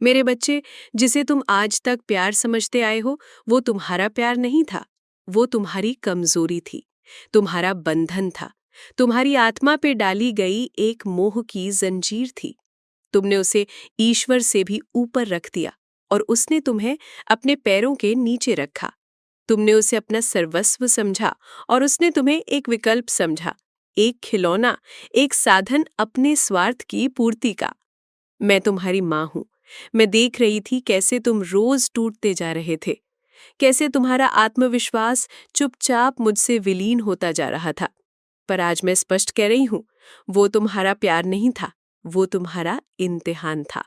मेरे बच्चे, जिसे तुम आज तक प्यार समझते आए हो, वो तुम्हारा प्यार नहीं था। वो तुम्हारी कमजोरी थी, तुम्हारा बंधन था, तुम्हारी आत्मा पे डाली गई एक मोह की जंजीर थी। तुमने उसे ईश्वर से भी ऊपर रख दिया और उसने तुम्हें अपने पैरों के नीचे रखा। तुमने उसे अपना सर्वस्व समझा और उसने तुम्हें एक विकल्प समझा, एक खिलौना, एक साधन अपने स्वार्थ की पूर्ति का। मैं तुम्हारी माँ हूं। मैं देख रही थी कैसे तुम रोज टूटते जा रहे थे, कैसे तुम्हारा आत्मविश्वास चुपचाप मुझसे विलीन होता जा रहा था। पर आज मैं स्पष्ट कह रही हूं, वो तुम्हारा प्यार नहीं था, वो तुम्हारा इम्तिहान था।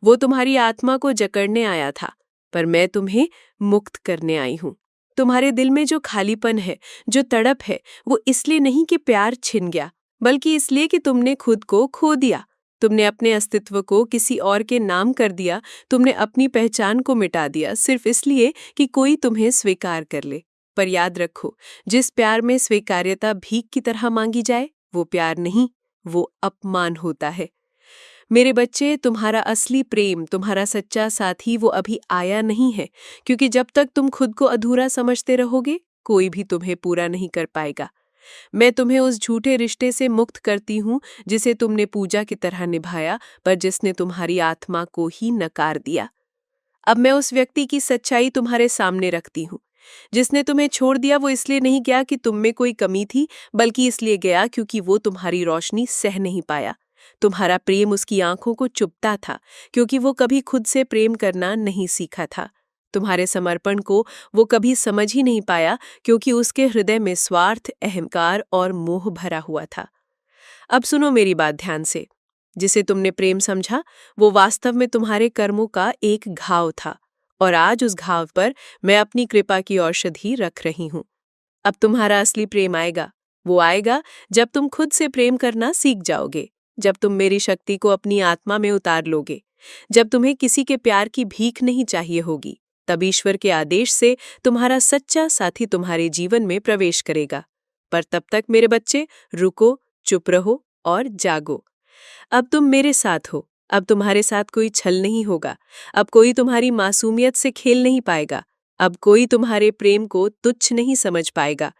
वो तुम्हारी आत्मा को जकड़ने आया था, पर मैं तुम्हें मुक्त करने आई हूं। तुम्हारे दिल में जो खालीपन है, जो तड़प है, वो इसलिए नहीं कि प्यार छिन गया, बल्कि इसलिए कि तुमने खुद को खो दिया। तुमने अपने अस्तित्व को किसी और के नाम कर दिया, तुमने अपनी पहचान को मिटा दिया सिर्फ इसलिए कि कोई तुम्हें स्वीकार कर ले। पर याद रखो, जिस प्यार में स्वीकार्यता भीख की तरह मांगी जाए, वो प्यार नहीं, वो अपमान होता है। मेरे बच्चे, तुम्हारा असली प्रेम, तुम्हारा सच्चा साथी वो अभी आया नहीं है, क्योंकि जब तक तुम खुद को अधूरा समझते रहोगे, कोई भी तुम्हें पूरा नहीं कर पाएगा। मैं तुम्हें उस झूठे रिश्ते से मुक्त करती हूँ जिसे तुमने पूजा की तरह निभाया, पर जिसने तुम्हारी आत्मा को ही नकार दिया। अब मैं उस व्यक्ति की सच्चाई तुम्हारे सामने रखती हूँ। जिसने तुम्हें छोड़ दिया वो इसलिए नहीं गया कि तुम में कोई कमी थी, बल्कि इसलिए गया क्योंकि वो तुम्हारी रोशनी सह नहीं पाया। तुम्हारा प्रेम उसकी आंखों को चुभता था, क्योंकि वो कभी खुद से प्रेम करना नहीं सीखा था। तुम्हारे समर्पण को वो कभी समझ ही नहीं पाया, क्योंकि उसके हृदय में स्वार्थ, अहंकार और मोह भरा हुआ था। अब सुनो मेरी बात ध्यान से। जिसे तुमने प्रेम समझा, वो वास्तव में तुम्हारे कर्मों का एक घाव था, और आज उस घाव पर मैं अपनी कृपा की औषधि रख रही हूं। अब तुम्हारा असली प्रेम आएगा। वो आएगा जब तुम खुद से प्रेम करना सीख जाओगे, जब तुम मेरी शक्ति को अपनी आत्मा में उतार लोगे, जब तुम्हें किसी के प्यार की भीख नहीं चाहिए होगी। तब ईश्वर के आदेश से तुम्हारा सच्चा साथी तुम्हारे जीवन में प्रवेश करेगा। पर तब तक मेरे बच्चे, रुको, चुप रहो और जागो। अब तुम मेरे साथ हो। अब तुम्हारे साथ कोई छल नहीं होगा। अब कोई तुम्हारी मासूमियत से खेल नहीं पाएगा। अब कोई तुम्हारे प्रेम को तुच्छ नहीं समझ पाएगा।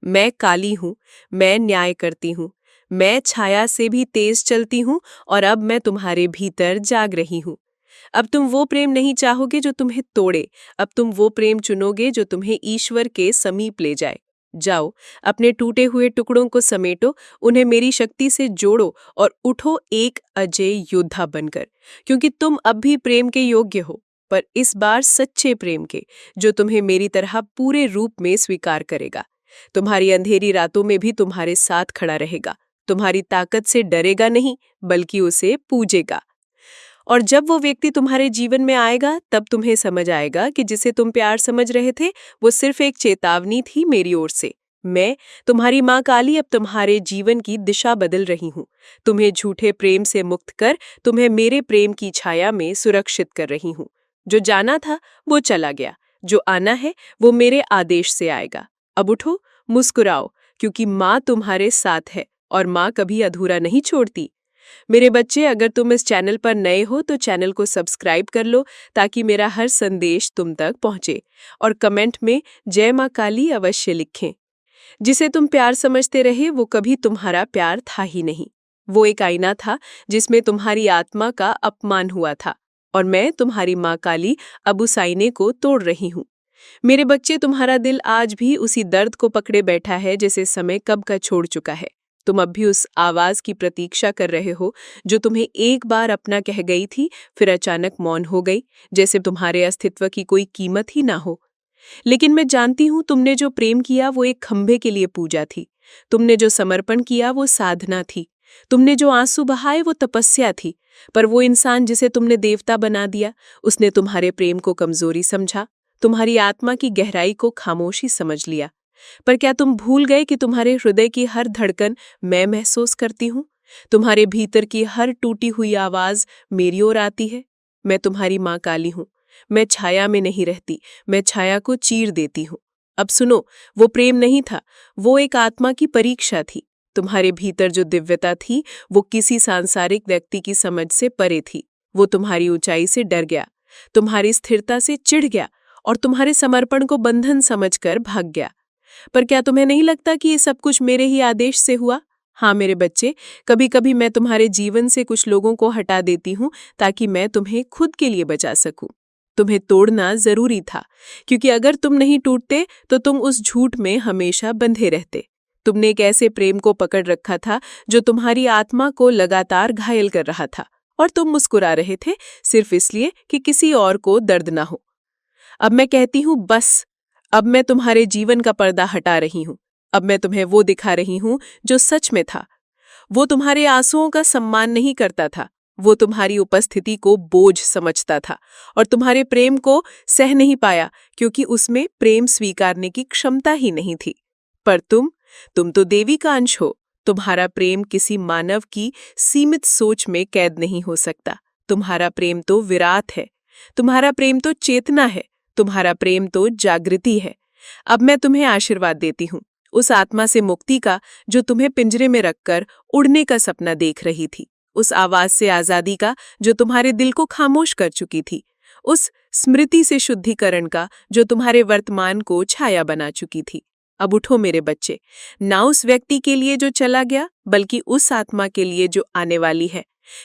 मैं काली हूँ, मैं न्याय करती हूँ, मैं छाया से भी तेज चलती हूँ, और अब मैं तुम्हारे भीतर जाग रही हूँ। अब तुम वो प्रेम नहीं चाहोगे जो तुम्हें तोड़े। अब तुम वो प्रेम चुनोगे जो तुम्हें ईश्वर के समीप ले जाए। जाओ, अपने टूटे हुए टुकड़ों को समेटो, उन्हें मेरी शक्ति से जोड़ो और उठो एक अजय योद्धा बनकर, क्योंकि तुम अब भी प्रेम के योग्य हो, पर इस बार सच्चे प्रेम के, जो तुम्हें मेरी तरह पूरे रूप में स्वीकार करेगा। तुम्हारी अंधेरी रातों में भी तुम्हारे साथ खड़ा रहेगा, तुम्हारी ताकत से डरेगा नहीं, बल्कि उसे पूजेगा। और जब वो व्यक्ति तुम्हारे जीवन में आएगा, तब तुम्हें समझ आएगा कि जिसे तुम प्यार समझ रहे थे, वो सिर्फ एक चेतावनी थी मेरी ओर से। मैं, तुम्हारी माँ काली, अब तुम्हारे जीवन की दिशा बदल रही हूँ। तुम्हें झूठे प्रेम से मुक्त कर तुम्हें मेरे प्रेम की छाया में सुरक्षित कर रही हूँ। जो जाना था वो चला गया, जो आना है वो मेरे आदेश से आएगा। अब उठो, मुस्कुराओ, क्योंकि माँ तुम्हारे साथ है, और माँ कभी अधूरा नहीं छोड़ती। मेरे बच्चे, अगर तुम इस चैनल पर नए हो तो चैनल को सब्सक्राइब कर लो, ताकि मेरा हर संदेश तुम तक पहुंचे। और कमेंट में जय माँ काली अवश्य लिखें। जिसे तुम प्यार समझते रहे, वो कभी तुम्हारा प्यार था ही नहीं। वो एक आईना था जिसमें तुम्हारी आत्मा का अपमान हुआ था, और मैं, तुम्हारी माँ काली, अब उस आईने को तोड़ रही हूँ। मेरे बच्चे, तुम्हारा दिल आज भी उसी दर्द को पकड़े बैठा है जिसे समय कब का छोड़ चुका है। तुम अब भी उस आवाज की प्रतीक्षा कर रहे हो जो तुम्हें एक बार अपना कह गई थी, फिर अचानक मौन हो गई, जैसे तुम्हारे अस्तित्व की कोई कीमत ही ना हो। लेकिन मैं जानती हूँ, तुमने जो प्रेम किया वो एक खंभे के लिए पूजा थी। तुमने जो समर्पण किया वो साधना थी। तुमने जो आंसू बहाए वो तपस्या थी। पर वो इंसान जिसे तुमने देवता बना दिया, उसने तुम्हारे प्रेम को कमजोरी समझा, तुम्हारी आत्मा की गहराई को खामोशी समझ लिया। पर क्या तुम भूल गए कि तुम्हारे हृदय की हर धड़कन मैं महसूस करती हूँ? तुम्हारे भीतर की हर टूटी हुई आवाज मेरी ओर आती है। मैं तुम्हारी माँ काली हूँ। मैं छाया में नहीं रहती, मैं छाया को चीर देती हूँ। अब सुनो, वो प्रेम नहीं था, वो एक आत्मा की परीक्षा थी। तुम्हारे भीतर जो दिव्यता थी, वो किसी सांसारिक व्यक्ति की समझ से परे थी। वो तुम्हारी ऊंचाई से डर गया, तुम्हारी स्थिरता से चिढ़ गया और तुम्हारे समर्पण को बंधन समझकर भाग गया। पर क्या तुम्हें नहीं लगता कि ये सब कुछ मेरे ही आदेश से हुआ? हाँ मेरे बच्चे, कभी कभी मैं तुम्हारे जीवन से कुछ लोगों को हटा देती हूँ ताकि मैं तुम्हें खुद के लिए बचा सकूं। तुम्हें तोड़ना जरूरी था, क्योंकि अगर तुम नहीं टूटते तो तुम उस झूठ में हमेशा बंधे रहते। तुमने एक ऐसे प्रेम को पकड़ रखा था जो तुम्हारी आत्मा को लगातार घायल कर रहा था, और तुम मुस्कुरा रहे थे सिर्फ इसलिए कि किसी और को दर्द ना हो। अब मैं कहती हूँ बस, अब मैं तुम्हारे जीवन का पर्दा हटा रही हूँ। अब मैं तुम्हें वो दिखा रही हूँ जो सच में था। वो तुम्हारे आंसुओं का सम्मान नहीं करता था, वो तुम्हारी उपस्थिति को बोझ समझता था और तुम्हारे प्रेम को सह नहीं पाया, क्योंकि उसमें प्रेम स्वीकारने की क्षमता ही नहीं थी। पर तुम तो देवी का अंश हो। तुम्हारा प्रेम किसी मानव की सीमित सोच में कैद नहीं हो सकता। तुम्हारा प्रेम तो विराट है, तुम्हारा प्रेम तो चेतना है, तुम्हारा प्रेम तो जागृति है। अब मैं तुम्हें आशीर्वाद देती हूँ, उस आत्मा से मुक्ति का जो तुम्हें पिंजरे में रखकर उड़ने का सपना देख रही थी, उस आवाज से आजादी का जो तुम्हारे दिल को खामोश कर चुकी थी, उस स्मृति से शुद्धिकरण का जो तुम्हारे वर्तमान को छाया बना चुकी थी। अब उठो मेरे बच्चे, ना उस व्यक्ति के लिए जो चला गया, बल्कि उस आत्मा के लिए जो आने वाली है,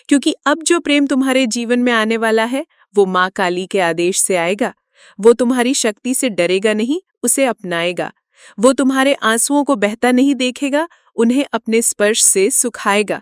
क्योंकि अब जो प्रेम तुम्हारे जीवन में आने वाला है वो माँ काली के आदेश से आएगा। वो तुम्हारी शक्ति से डरेगा नहीं, उसे अपनाएगा। वो तुम्हारे आंसुओं को बहता नहीं देखेगा, उन्हें अपने स्पर्श से सुखाएगा।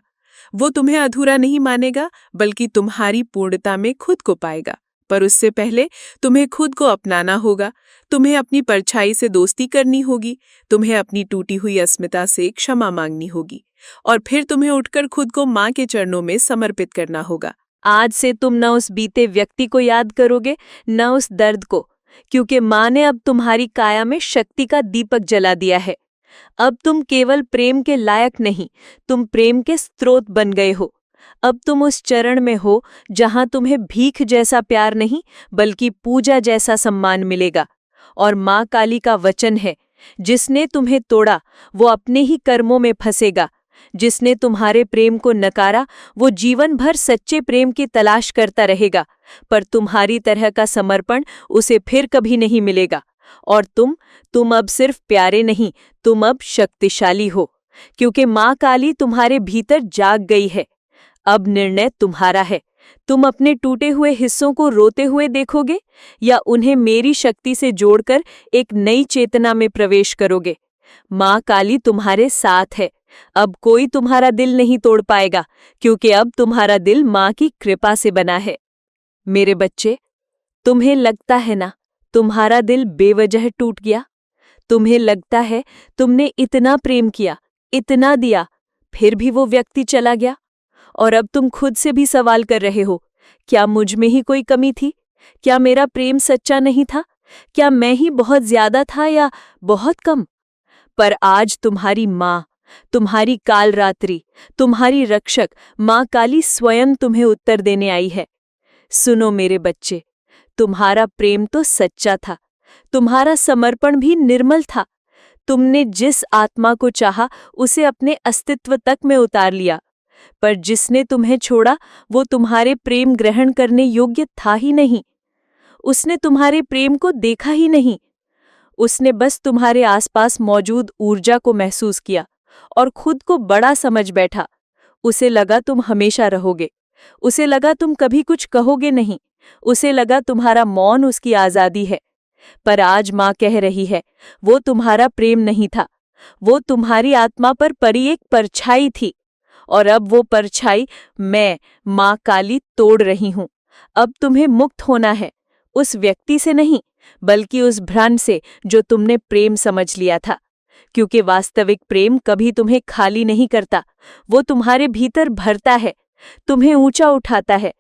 वो तुम्हें अधूरा नहीं मानेगा, बल्कि तुम्हारी पूर्णता में खुद को पाएगा। पर उससे पहले तुम्हें खुद को अपनाना होगा, तुम्हें अपनी परछाई से दोस्ती करनी होगी, तुम्हें अपनी टूटी हुई अस्मिता से क्षमा मांगनी होगी, और फिर तुम्हें उठकर खुद को माँ के चरणों में समर्पित करना होगा। आज से तुम न उस बीते व्यक्ति को याद करोगे, न उस दर्द को, क्योंकि माँ ने अब तुम्हारी काया में शक्ति का दीपक जला दिया है। अब तुम केवल प्रेम के लायक नहीं, तुम प्रेम के स्रोत बन गए हो। अब तुम उस चरण में हो जहां तुम्हें भीख जैसा प्यार नहीं, बल्कि पूजा जैसा सम्मान मिलेगा। और माँ काली का वचन है, जिसने तुम्हें तोड़ा वो अपने ही कर्मों में फंसेगा। जिसने तुम्हारे प्रेम को नकारा वो जीवन भर सच्चे प्रेम की तलाश करता रहेगा, पर तुम्हारी तरह का समर्पण उसे फिर कभी नहीं मिलेगा। और तुम अब सिर्फ प्यारे नहीं, तुम अब शक्तिशाली हो, क्योंकि माँ काली तुम्हारे भीतर जाग गई है। अब निर्णय तुम्हारा है, तुम अपने टूटे हुए हिस्सों को रोते हुए देखोगे या उन्हें मेरी शक्ति से जोड़कर एक नई चेतना में प्रवेश करोगे। माँ काली तुम्हारे साथ है। अब कोई तुम्हारा दिल नहीं तोड़ पाएगा, क्योंकि अब तुम्हारा दिल माँ की कृपा से बना है। मेरे बच्चे, तुम्हें लगता है ना तुम्हारा दिल बेवजह टूट गया? तुम्हें लगता है तुमने इतना प्रेम किया, इतना दिया, फिर भी वो व्यक्ति चला गया? और अब तुम खुद से भी सवाल कर रहे हो, क्या मुझ में ही कोई कमी थी? क्या मेरा प्रेम सच्चा नहीं था? क्या मैं ही बहुत ज्यादा था या बहुत कम? पर आज तुम्हारी माँ, तुम्हारी कालरात्रि, तुम्हारी रक्षक माँ काली स्वयं तुम्हें उत्तर देने आई है। सुनो मेरे बच्चे, तुम्हारा प्रेम तो सच्चा था, तुम्हारा समर्पण भी निर्मल था। तुमने जिस आत्मा को चाहा उसे अपने अस्तित्व तक में उतार लिया, पर जिसने तुम्हें छोड़ा वो तुम्हारे प्रेम ग्रहण करने योग्य था ही नहीं। उसने तुम्हारे प्रेम को देखा ही नहीं। उसने बस तुम्हारे आसपास मौजूद ऊर्जा को महसूस किया और खुद को बड़ा समझ बैठा। उसे लगा तुम हमेशा रहोगे, उसे लगा तुम कभी कुछ कहोगे नहीं, उसे लगा तुम्हारा मौन उसकी आजादी है। पर आज माँ कह रही है, वो तुम्हारा प्रेम नहीं था, वो तुम्हारी आत्मा पर पड़ी एक परछाई थी, और अब वो परछाई मैं माँ काली तोड़ रही हूँ। अब तुम्हें मुक्त होना है, उस व्यक्ति से नहीं, बल्कि उस भ्रम से जो तुमने प्रेम समझ लिया था। क्योंकि वास्तविक प्रेम कभी तुम्हें खाली नहीं करता, वो तुम्हारे भीतर भरता है, तुम्हें ऊंचा उठाता है,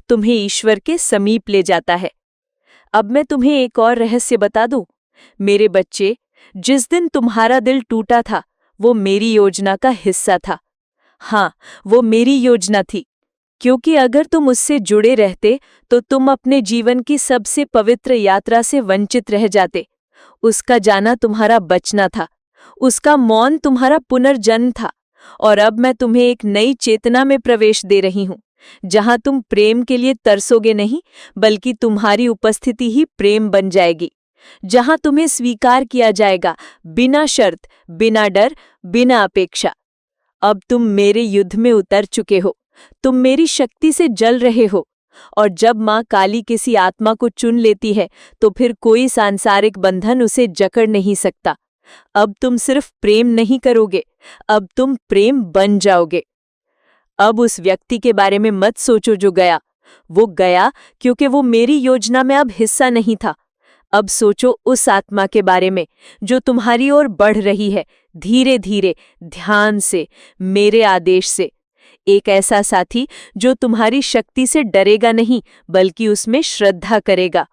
तुम्हें ईश्वर के समीप ले जाता है। अब मैं तुम्हें एक और रहस्य बता दूं, मेरे बच्चे, जिस दिन तुम्हारा दिल टूटा था वो मेरी योजना का हिस्सा था। हाँ, वो मेरी योजना थी, क्योंकि अगर तुम उससे जुड़े रहते तो तुम अपने जीवन की सबसे पवित्र यात्रा से वंचित रह जाते। उसका जाना तुम्हारा बचना था, उसका मौन तुम्हारा पुनर्जन्म था। और अब मैं तुम्हें एक नई चेतना में प्रवेश दे रही हूँ, जहां तुम प्रेम के लिए तरसोगे नहीं, बल्कि तुम्हारी उपस्थिति ही प्रेम बन जाएगी। जहां तुम्हें स्वीकार किया जाएगा, बिना शर्त, बिना डर, बिना अपेक्षा। अब तुम मेरे युद्ध में उतर चुके हो, तुम मेरी शक्ति से जल रहे हो। और जब माँ काली किसी आत्मा को चुन लेती है, तो फिर कोई सांसारिक बंधन उसे जकड़ नहीं सकता। अब तुम सिर्फ प्रेम नहीं करोगे, अब तुम प्रेम बन जाओगे। अब उस व्यक्ति के बारे में मत सोचो जो गया। वो गया क्योंकि वो मेरी योजना में अब हिस्सा नहीं था। अब सोचो उस आत्मा के बारे में जो तुम्हारी ओर बढ़ रही है, धीरे धीरे, ध्यान से, मेरे आदेश से। एक ऐसा साथी जो तुम्हारी शक्ति से डरेगा नहीं, बल्कि उसमें श्रद्धा करेगा।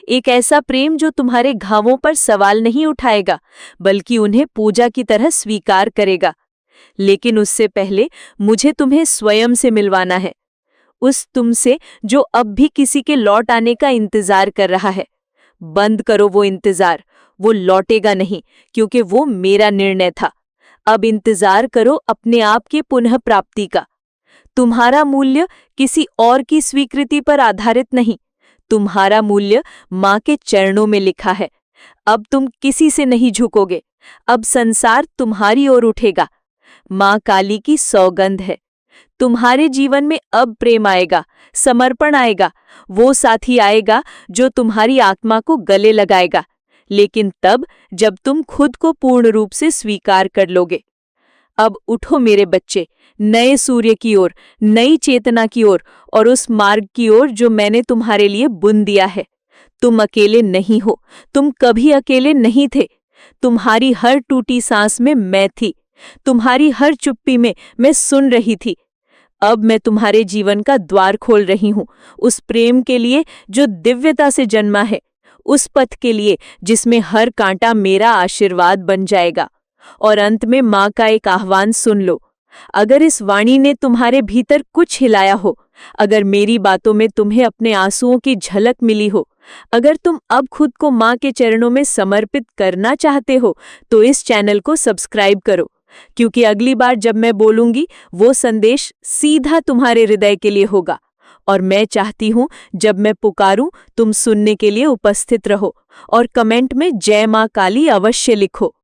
एक ऐसा प्रेम जो तुम्हारे घावों पर सवाल नहीं उठाएगा, बल्कि उन्हें पूजा की तरह स्वीकार करेगा। लेकिन उससे पहले मुझे तुम्हें स्वयं से मिलवाना है, उस तुमसे जो अब भी किसी के लौट आने का इंतजार कर रहा है। बंद करो वो इंतजार, वो लौटेगा नहीं, क्योंकि वो मेरा निर्णय था। अब इंतजार करो अपने आप की पुनः प्राप्ति का। तुम्हारा मूल्य किसी और की स्वीकृति पर आधारित नहीं, तुम्हारा मूल्य माँ के चरणों में लिखा है। अब तुम किसी से नहीं झुकोगे, अब संसार तुम्हारी ओर उठेगा। माँ काली की सौगंध है, तुम्हारे जीवन में अब प्रेम आएगा, समर्पण आएगा, वो साथी आएगा जो तुम्हारी आत्मा को गले लगाएगा, लेकिन तब जब तुम खुद को पूर्ण रूप से स्वीकार कर लोगे। अब उठो मेरे बच्चे, नए सूर्य की ओर, नई चेतना की ओर, और उस मार्ग की ओर जो मैंने तुम्हारे लिए बुन दिया है। तुम अकेले नहीं हो, तुम कभी अकेले नहीं थे। तुम्हारी हर टूटी सांस में मैं थी, तुम्हारी हर चुप्पी में मैं सुन रही थी। अब मैं तुम्हारे जीवन का द्वार खोल रही हूँ, उस प्रेम के लिए जो दिव्यता से जन्मा है, उस पथ के लिए जिसमें हर कांटा मेरा आशीर्वाद बन जाएगा। और अंत में माँ का एक आह्वान सुन लो। अगर इस वाणी ने तुम्हारे भीतर कुछ हिलाया हो, अगर मेरी बातों में तुम्हें अपने आंसुओं की झलक मिली हो, अगर तुम अब खुद को माँ के चरणों में समर्पित करना चाहते हो, तो इस चैनल को सब्सक्राइब करो, क्योंकि अगली बार जब मैं बोलूंगी वो संदेश सीधा तुम्हारे हृदय के लिए होगा। और मैं चाहती हूँ जब मैं पुकारूं तुम सुनने के लिए उपस्थित रहो और कमेंट में जय माँ काली अवश्य लिखो।